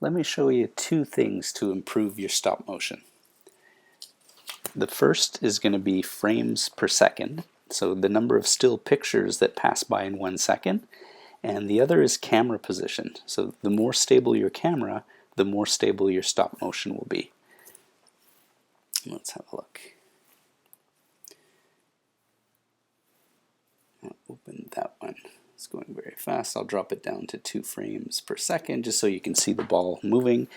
let me show you two things to improve your stop motion. The first is going to be frames per second, so the number of still pictures that pass by in 1 second, and the other is camera position. So the more stable your camera, the more stable your stop motion will be. Let's have a look. I'll open that one. It's going very fast. I'll drop it down to 2 frames per second just so you can see the ball moving.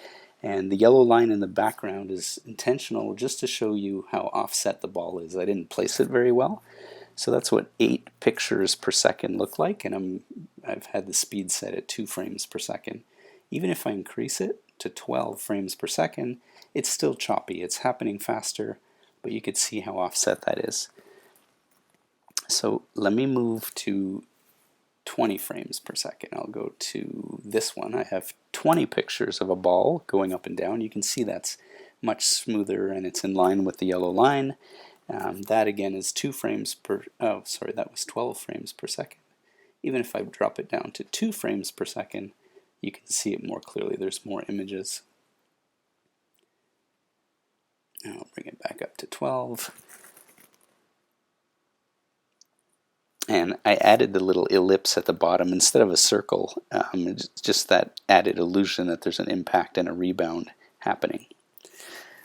And the yellow line in the background is intentional just to show you how offset the ball is. I didn't place it very well. So that's what 8 pictures per second look like, and I've had the speed set at 2 frames per second. Even if I increase it to 12 frames per second, it's still choppy. It's happening faster, but you could see how offset that is. So let me move to 20 frames per second. I'll go to this one. I have 20 pictures of a ball going up and down. You can see that's much smoother and it's in line with the yellow line. That again is 2 frames per, oh sorry, that was 12 frames per second. Even if I drop it down to 2 frames per second, you can see it more clearly. There's more images. And I'll bring it back up to 12. And I added the little ellipse at the bottom instead of a circle. It's just that added illusion that there's an impact and a rebound happening.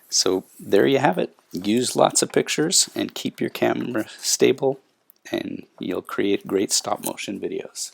So there you have it. Use lots of pictures and keep your camera stable, and you'll create great stop motion videos.